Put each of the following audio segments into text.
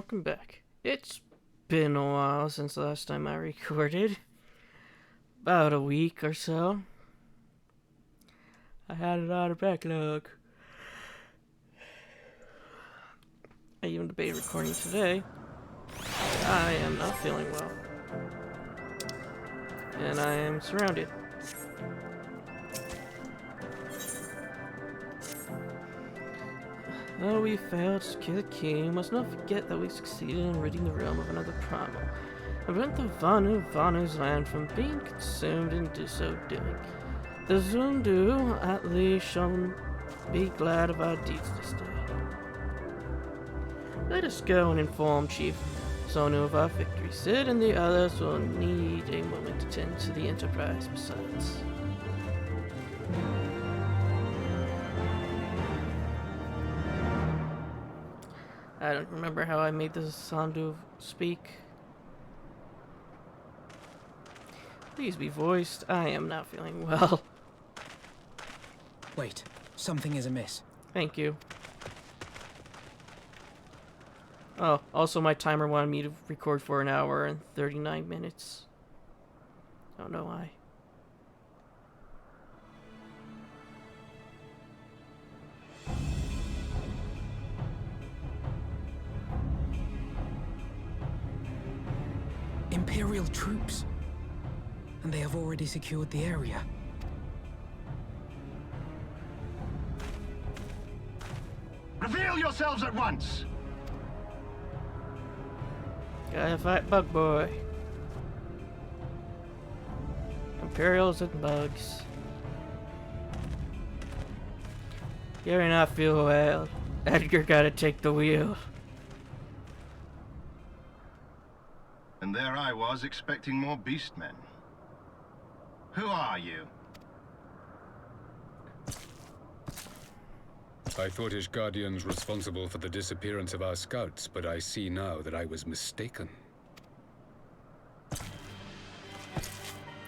welcome back. It's been a while since the last time I recorded. About a week or so. I had a lot of backlog. I even debated recording today. I am not feeling well. And I am surrounded. Though we failed to secure the key, we must not forget that we succeeded in ridding the realm of another primal, and prevent the Vanu's land from being consumed in so doing. The Zundu, at least, shall be glad of our deeds this day. Let us go and inform Chief Sonu of our victory. Sid and the others will need a moment to tend to the Enterprise besides. I don't remember how I made the Sandu speak. Please be voiced. I am not feeling well. Wait, something is amiss. Thank you. Oh, also my timer wanted me to record for an hour and 39 minutes. I don't know why. Imperial troops. And they have already secured the area. Reveal yourselves at once! Gotta fight Bug Boy. Imperials and bugs. Gary not feel well. Edgar gotta take the wheel. And there I was, expecting more beastmen. Who are you? I thought Ishgardians responsible for the disappearance of our scouts, but I see now that I was mistaken.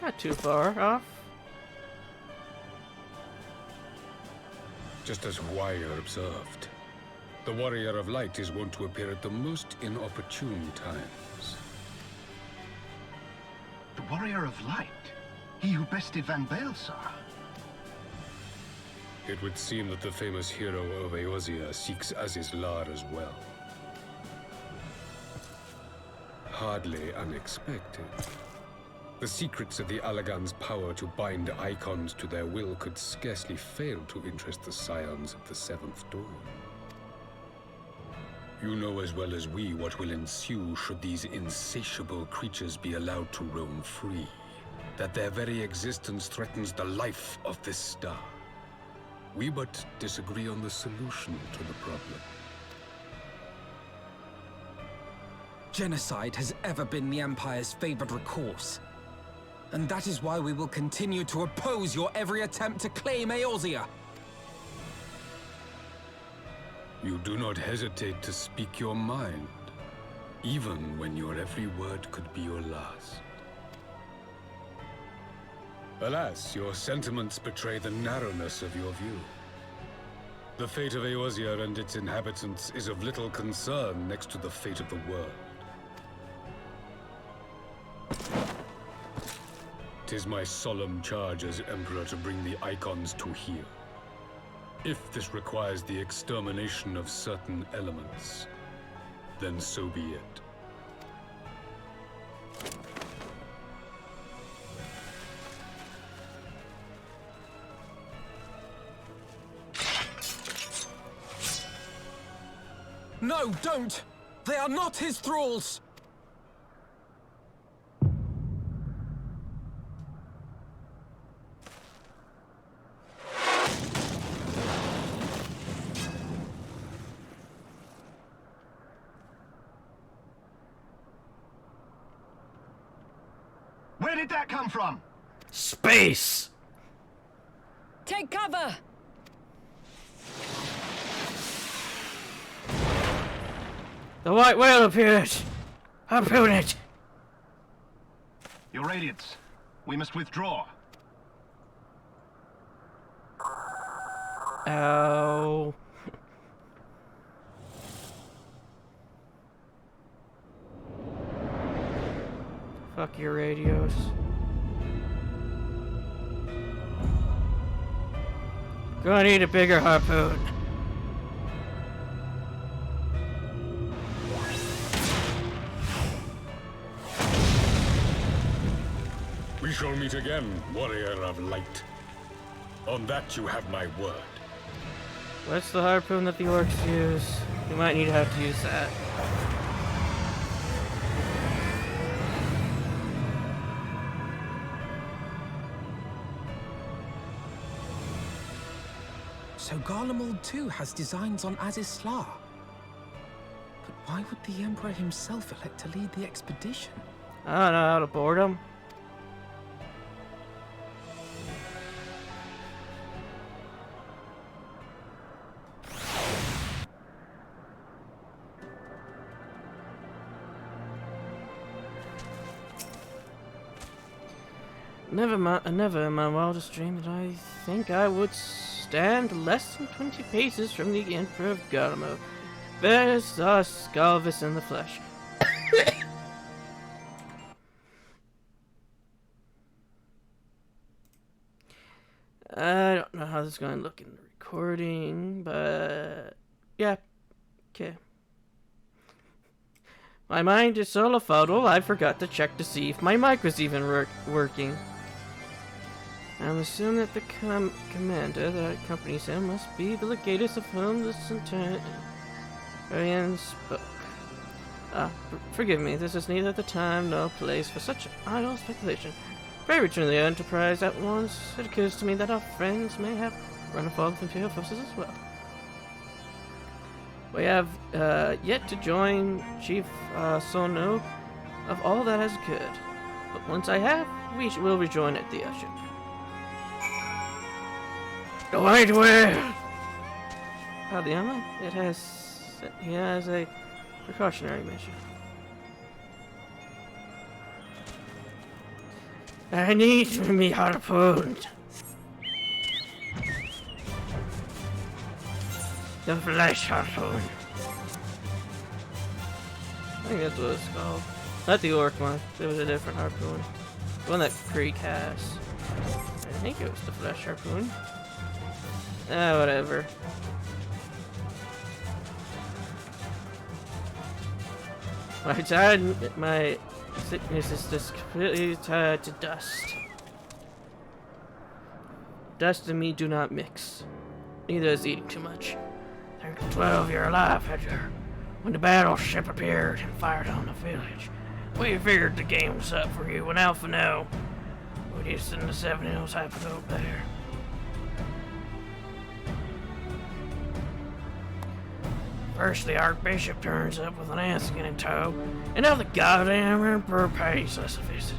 Not too far off. Just as Wire observed, the Warrior of Light is wont to appear at the most inopportune times. The Warrior of Light? He who bested Van Baelsar? It would seem that the famous hero of Eorzea seeks Azizlar as well. Hardly unexpected. The secrets of the Allagan's power to bind icons to their will could scarcely fail to interest the scions of the Seventh Dawn. You know as well as we what will ensue should these insatiable creatures be allowed to roam free. That their very existence threatens the life of this star. We but disagree on the solution to the problem. Genocide has ever been the Empire's favored recourse. And that is why we will continue to oppose your every attempt to claim Eorzea. You do not hesitate to speak your mind, even when your every word could be your last. Alas, your sentiments betray the narrowness of your view. The fate of Eorzea and its inhabitants is of little concern next to the fate of the world. 'Tis my solemn charge as Emperor to bring the icons to heel. If this requires the extermination of certain elements, then so be it. No, don't! They are not his thralls! Where did that come from? Space! Take cover! The white whale appeared! Harpoon it! Your Radiance. We must withdraw. Ow. Fuck your radios. Gonna need a bigger harpoon. We shall meet again, warrior of light. On that you have my word. What's the harpoon that the orcs use? We might need to have to use that. So Garlemald too has designs on Azizla. But why would the Emperor himself elect to lead the expedition? I don't know, out of boredom. Never in my wildest dream did I think I would stand less than 20 paces from the Emperor of Garlemald. There's Scalvis in the flesh. I don't know how this is going to look in the recording, but yeah, okay. My mind is so befuddled, I forgot to check to see if my mic was even working. I'm assuming that the commander that accompanies him must be the legatus of whom the Centurion spoke. Forgive me, this is neither the time nor place for such idle speculation. Pray return to the Enterprise at once. It occurs to me that our friends may have run afoul of Imperial forces as well. We have yet to join Chief Sono of all that has occurred. But once I have, we will rejoin at the airship. Wait, where? The armor? He has a precautionary measure. I need to be harpooned. The flesh harpoon. I think that's what it's called. Not the orc one. It was a different harpoon. The one that Creek has. I think it was the flesh harpoon. Whatever. My sickness is just completely tied to dust. Dust and me do not mix. Neither is eating too much. Think 12 you're alive, Hedger. When the battleship appeared and fired on the village, we figured the game was up for you and Alpha no. We just in the 7 Hills happened to go better. First, the Archbishop turns up with an Askin in tow, and now the goddamn Emperor pays us a visit.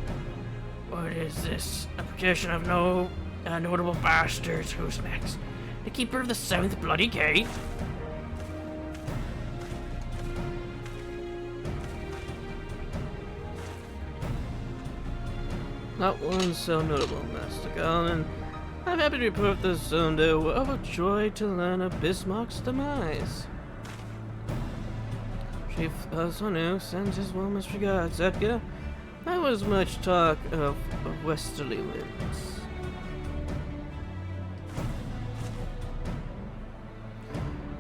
What is this? A procession of notable bastards? Who's next? The Keeper of the 7th Bloody Gate? Not one so notable, Master Garland. I'm happy to report the Zondo were overjoyed to learn of Bismarck's demise. Chief Sonu sends his warmest regards, Edgar. There was much talk of westerly winds.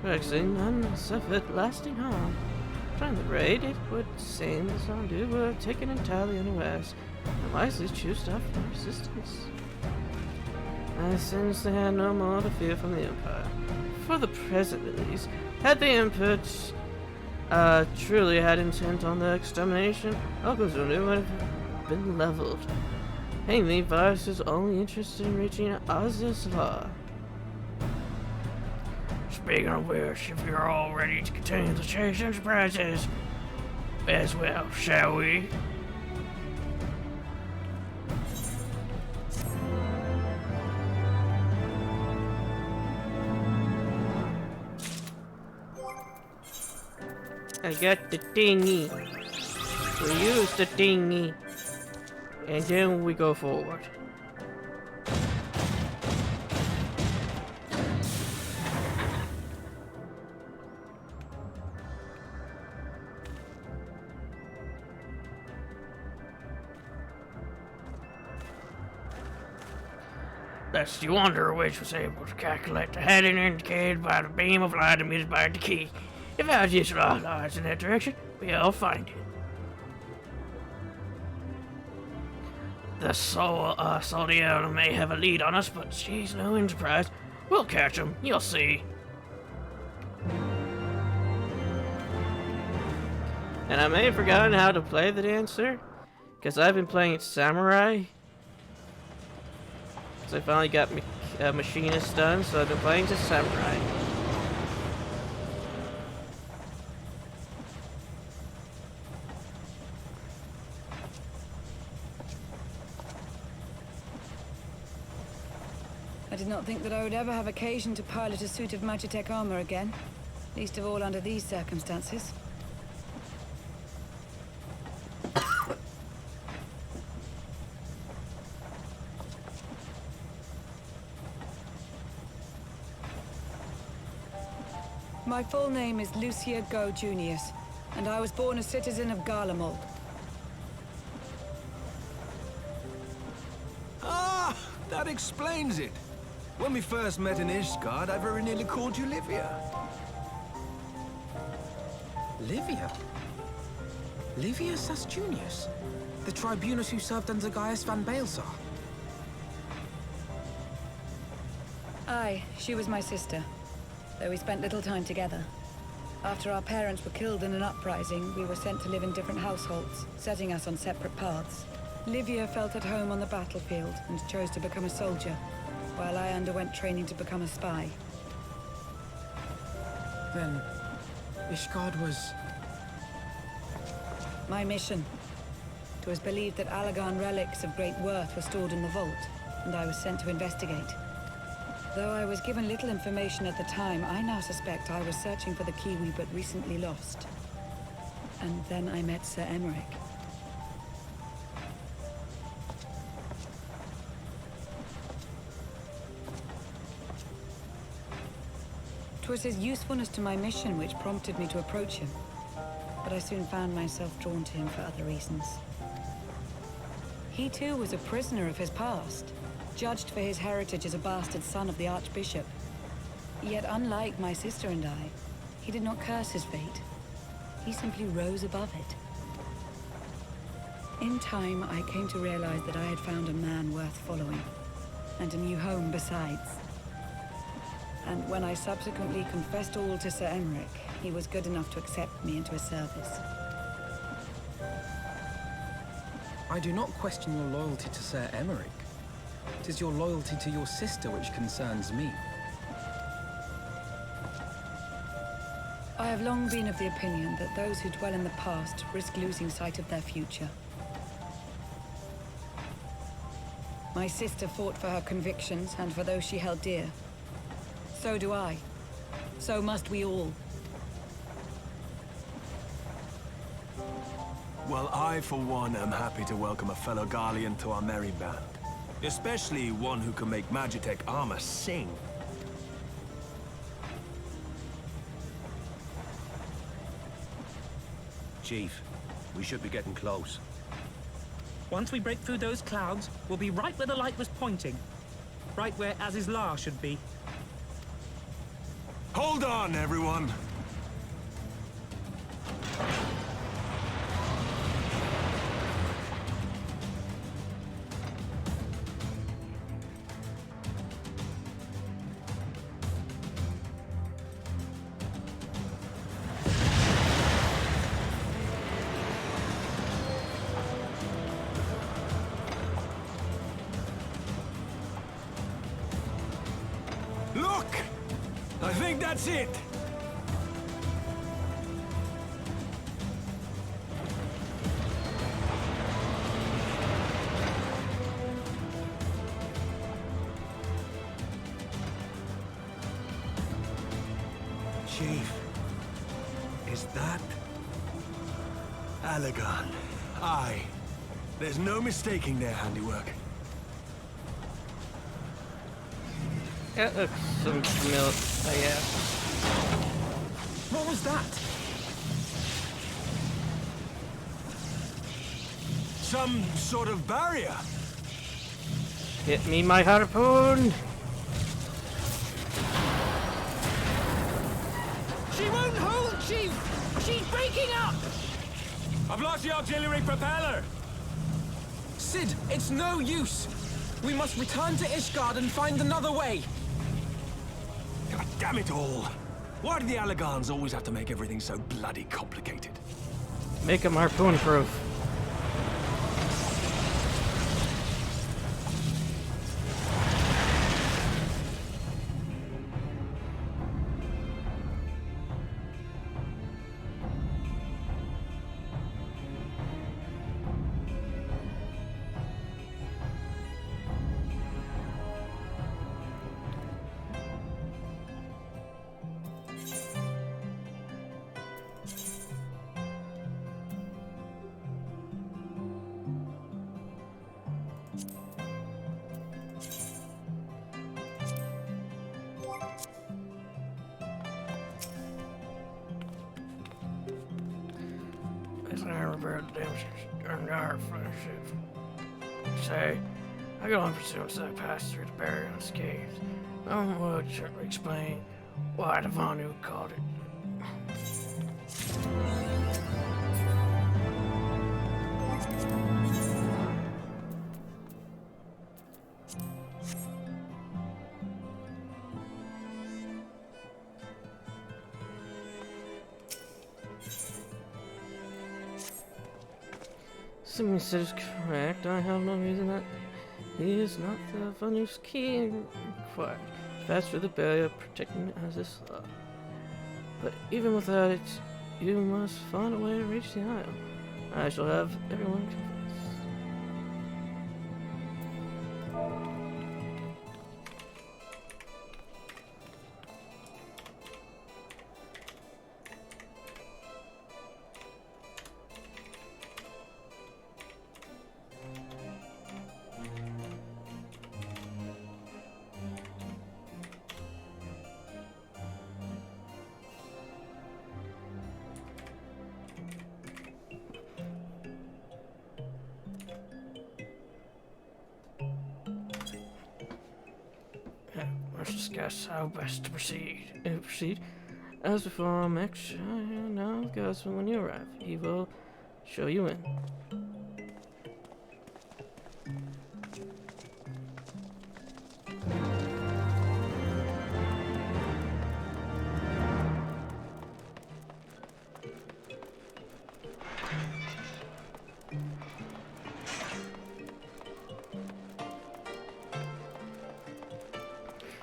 Rexing none suffered lasting harm. During the raid, it would seem the Zondu were taken entirely unawares, and wisely choose to offer no resistance. I sense they had no more to fear from the Empire. For the present, at least, had the input truly had intent on their extermination, Alcazunu would have been leveled. Mainly, Varus is only interested in reaching Azizla. Speaking of which, if you're all ready to continue the chase and surprises, as well, shall we? I got the thingy. We use the thingy. And then we go forward. lest you wonder which was able to calculate the heading indicated by the beam of light emitted by the key. If our digital lies in that direction, we'll find it. The Soldier may have a lead on us, but she's no enterprise. We'll catch him, you'll see. And I may have forgotten how to play the dancer, because I've been playing it Samurai. So I finally got Machinist done, so I've been playing to Samurai. I did not think that I would ever have occasion to pilot a suit of Magitech armor again. Least of all under these circumstances. My full name is Lucia Go Junius, and I was born a citizen of Garlemald. Ah, that explains it. When we first met in Ishgard, I very nearly called you Livia. Livia? Livia Junius, the tribunus who served under Gaius van Baelsar. Aye, she was my sister, though we spent little time together. After our parents were killed in an uprising, we were sent to live in different households, setting us on separate paths. Livia felt at home on the battlefield and chose to become a soldier, while I underwent training to become a spy. Then, Ishgard was... My mission. It was believed that Allagan relics of great worth were stored in the vault, and I was sent to investigate. Though I was given little information at the time, I now suspect I was searching for the key we but recently lost. And then I met Sir Emmerich. It was his usefulness to my mission which prompted me to approach him, but I soon found myself drawn to him for other reasons. He too was a prisoner of his past, judged for his heritage as a bastard son of the Archbishop. Yet unlike my sister and I, he did not curse his fate. He simply rose above it. In time, I came to realize that I had found a man worth following, and a new home besides. And when I subsequently confessed all to Sir Emmerich, he was good enough to accept me into his service. I do not question your loyalty to Sir Emmerich. It is your loyalty to your sister which concerns me. I have long been of the opinion that those who dwell in the past risk losing sight of their future. My sister fought for her convictions and for those she held dear. So do I. So must we all. Well, I, for one, am happy to welcome a fellow Garlean to our merry band. Especially one who can make Magitech armor sing. Chief, we should be getting close. Once we break through those clouds, we'll be right where the light was pointing. Right where Azizlar should be. Hold on, everyone! Look! I think that's it! Chief, is that Allagan? Aye. There's no mistaking their handiwork. That looks some familiar. Oh, yeah. What was that? Some sort of barrier. Hit me, my harpoon! She won't hold, Chief! She's breaking up! I've lost the auxiliary propeller! Sid, it's no use! We must return to Ishgard and find another way! God damn it all! Why do the Allegans always have to make everything so bloody complicated? Make them harpoon proof. As I repair the damages during our friendship. Say, I go on pursuing as I pass through the barrier unscathed. No one would certainly explain why the Vanu called it. Assuming Sid is correct, I have no reason that he is not the Vanu's key required. Pass through the barrier, protecting it as his law. But even without it, you must find a way to reach the isle. I shall have everyone convinced. Let's discuss how best to proceed. As before, make sure you know the guys when you arrive. He will show you in.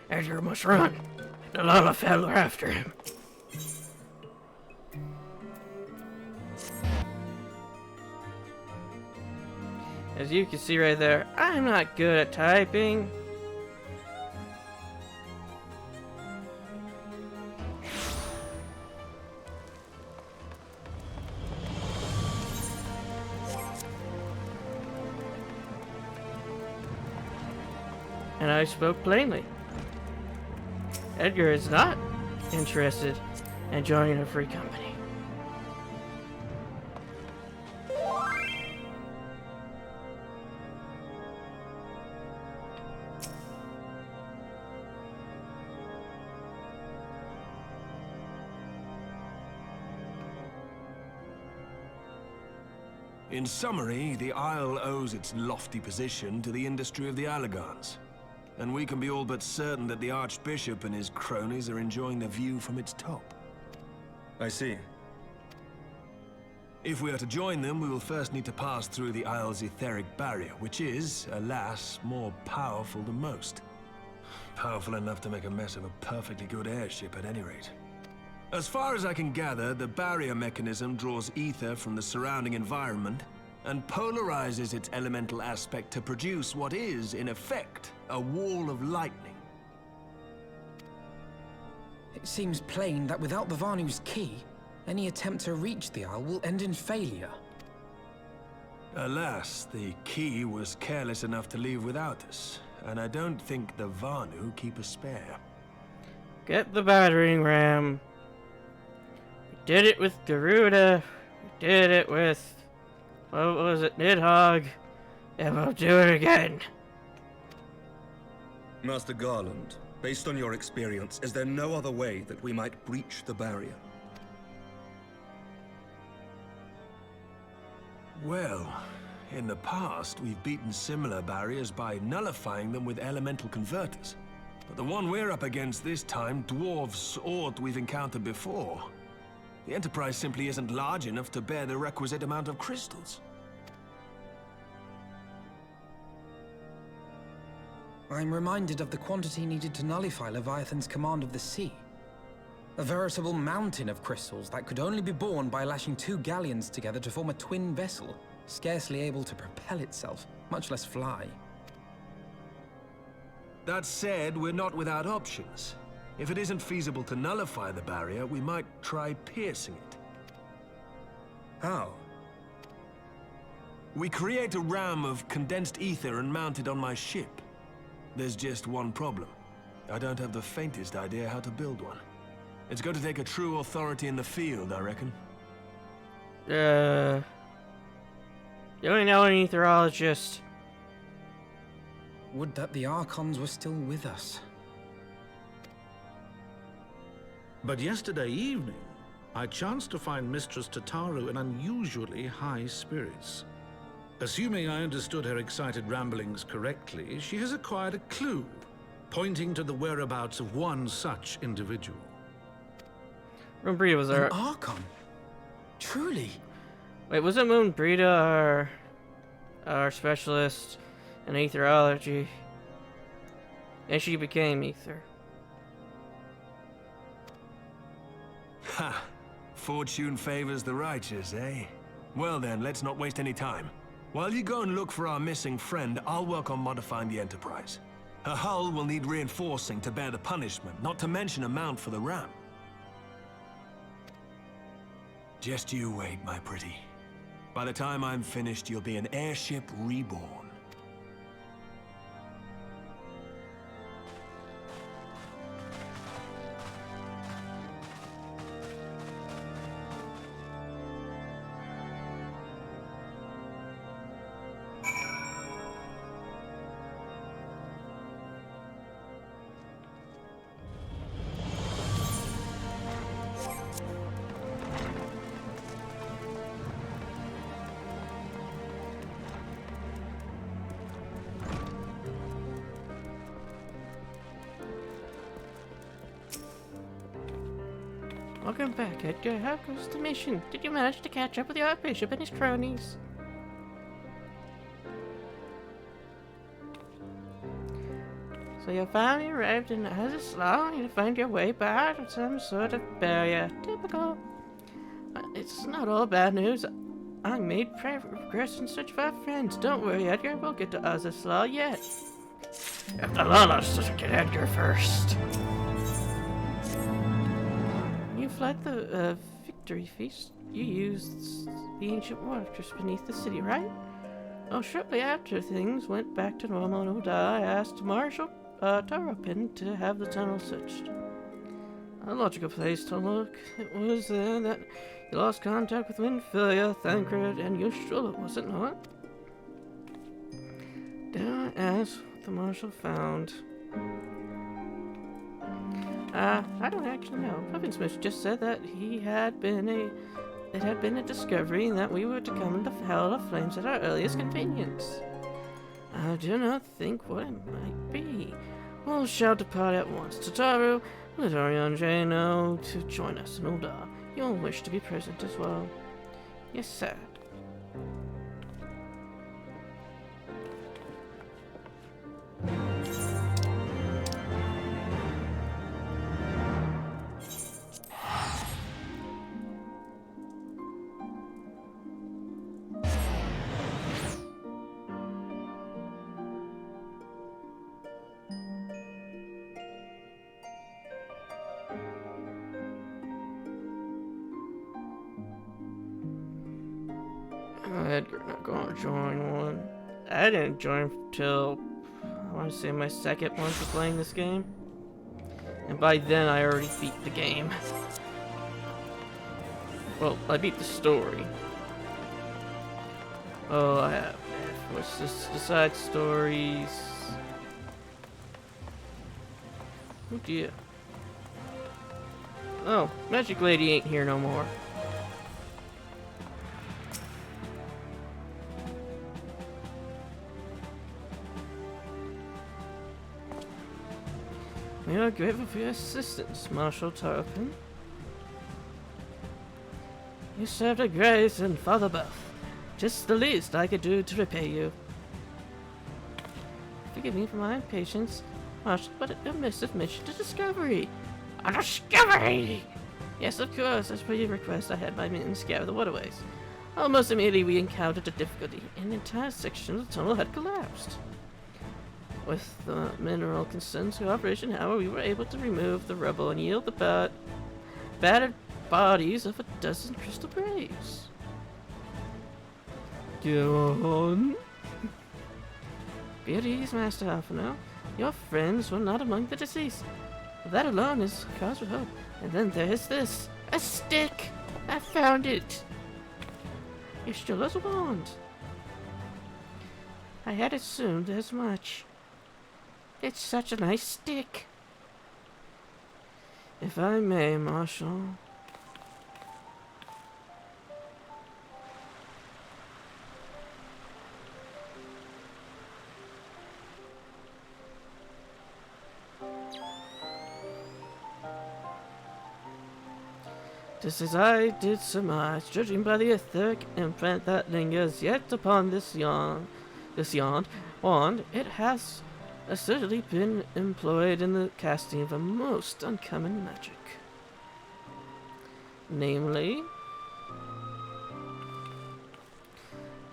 Edgar must run. The Lalafell are after him. As you can see right there, I'm not good at typing. And I spoke plainly. Edgar is not interested in joining a free company. In summary, the Isle owes its lofty position to the industry of the Allegans. And we can be all but certain that the Archbishop and his cronies are enjoying the view from its top. I see. If we are to join them, we will first need to pass through the Isle's etheric barrier, which is, alas, more powerful than most. Powerful enough to make a mess of a perfectly good airship at any rate. As far as I can gather, the barrier mechanism draws ether from the surrounding environment and polarizes its elemental aspect to produce what is, in effect, a wall of lightning. It seems plain that without the Vanu's key, any attempt to reach the Isle will end in failure. Alas, the key was careless enough to leave without us, and I don't think the Vanu keep a spare. Get the battering ram. We did it with Garuda. We did it with... what was it? Nidhogg. And we'll do it again. Master Garland, based on your experience, is there no other way that we might breach the barrier? Well, in the past, we've beaten similar barriers by nullifying them with elemental converters. But the one we're up against this time dwarfs aught we've encountered before. The Enterprise simply isn't large enough to bear the requisite amount of crystals. I'm reminded of the quantity needed to nullify Leviathan's command of the sea. A veritable mountain of crystals that could only be borne by lashing 2 galleons together to form a twin vessel, scarcely able to propel itself, much less fly. That said, we're not without options. If it isn't feasible to nullify the barrier, we might try piercing it. How? We create a ram of condensed ether and mount it on my ship. There's just one problem. I don't have the faintest idea how to build one. It's going to take a true authority in the field, I reckon. You don't know an etherologist. Would that the Archons were still with us. But yesterday evening, I chanced to find Mistress Tataru in unusually high spirits. Assuming I understood her excited ramblings correctly, she has acquired a clue, pointing to the whereabouts of one such individual. Moonbreeda was our... An Archon? Truly? Wait, wasn't Moonbreeda our specialist in etherology? And she became ether. Ha! Fortune favors the righteous, eh? Well then, let's not waste any time. While you go and look for our missing friend, I'll work on modifying the Enterprise. Her hull will need reinforcing to bear the punishment, not to mention a mount for the ram. Just you wait, my pretty. By the time I'm finished, you'll be an airship reborn. Welcome back, Edgar. How goes the mission? Did you manage to catch up with the Archbishop and his cronies? So you finally arrived in Azizlaw and you find your way back to some sort of barrier. Typical. It's not all bad news. I made progress in search of our friends. Don't worry, Edgar. We'll get to Azizlaw yet. If the Lolos doesn't get Edgar first. You fled the victory feast. You used the ancient waters beneath the city, right? Oh, shortly after things went back to normal in Oda, I asked Marshal Taropin to have the tunnel searched. A logical place to look. It was there that you lost contact with Winfilia, Thancred, and Yustrula, was it not? Dare I ask what the Marshal found? I don't actually know. Puffin-Smith just said that it had been a discovery and that we were to come into Hell of Flames at our earliest convenience. I do not think what it might be. We'll shout depart at once. Tataru, let Ariane know to join us in Ulda. You'll wish to be present as well. Yes, sir. Edgar not gonna join one. I didn't join till I want to say my second month of playing this game, and by then I already beat the game. Well, I beat the story. Oh, I have. What's this? The side stories. Oh dear. Oh, Magic Lady ain't here no more. We are grateful for your assistance, Marshal Tarleton. You served a grace and Father Buff. Just the least I could do to repay you. Forgive me for my impatience, Marshal, but it must have mentioned a discovery. A discovery! Yes, of course, as per your request, I had my men scour the waterways. Almost immediately we encountered a difficulty. An entire section of the tunnel had collapsed. With the mineral consents cooperation, however, we were able to remove the rubble and yield the battered bodies of a dozen crystal braves. Go on. Be at ease, Master Alphino. Your friends were not among the deceased. That alone is cause for hope. And then there is this. A stick! I found it! Yashtola's wand. I had assumed as much. It's such a nice stick. If I may, Marshal. Just as I did surmise, judging by the etheric imprint that lingers yet upon this wand, it has assertedly been employed in the casting of a most uncommon magic. Namely,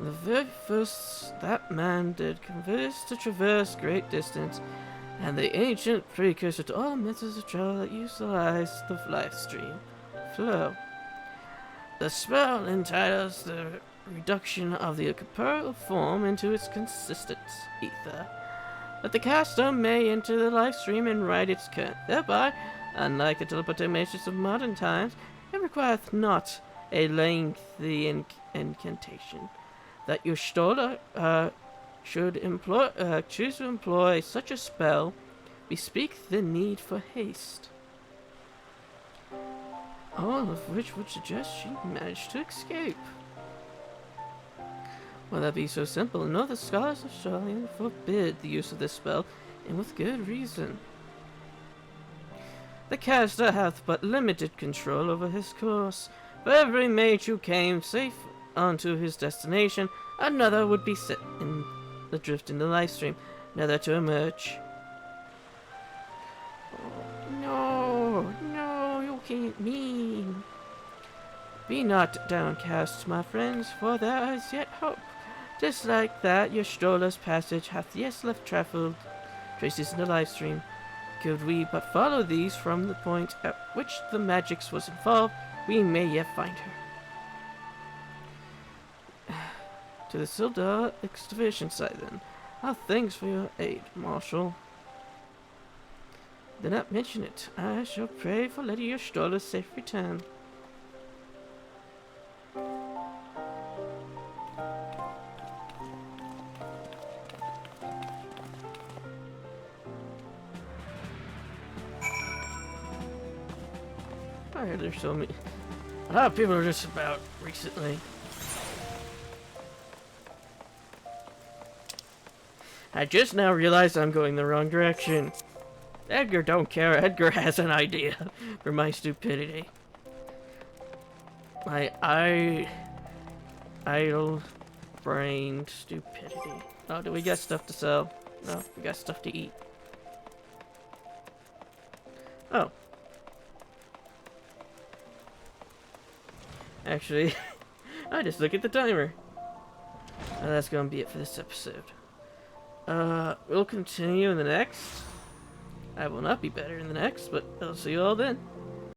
the very first that man did converse to traverse great distance, and the ancient precursor to all methods of travel that utilize the life stream flow. The spell entitles the reduction of the corporeal form into its consistent ether. That the caster may enter the life stream and ride its current. Thereby, unlike the teleportations of modern times, it requireth not a lengthy incantation. That your Stola should choose to employ such a spell, bespeak the need for haste. All of which would suggest she managed to escape. Will that be so simple? No, the scholars of Australia forbid the use of this spell, and with good reason. The caster hath but limited control over his course. For every mage who came safe onto his destination, another would be set in the drift in the life stream, another to emerge. Oh, no, you can't mean. Be not downcast, my friends, for there is yet hope. Just like that, your Stola's passage hath yet left traveled traces in the life stream. Could we but follow these from the point at which the magics was involved, we may yet find her. To the Sildar excavation site, then. Our thanks for your aid, Marshal. Do not mention it. I shall pray for Lady Yashtola's safe return. I heard there's so many. A lot of people are just about recently. I just now realized I'm going the wrong direction. Edgar don't care. Edgar has an idea for my stupidity. My idle-brained stupidity. Oh, do we got stuff to sell? No, we got stuff to eat. Oh. Actually, I just look at the timer. That's gonna be it for this episode. We'll continue in the next. I will not be better in the next, but I'll see you all then.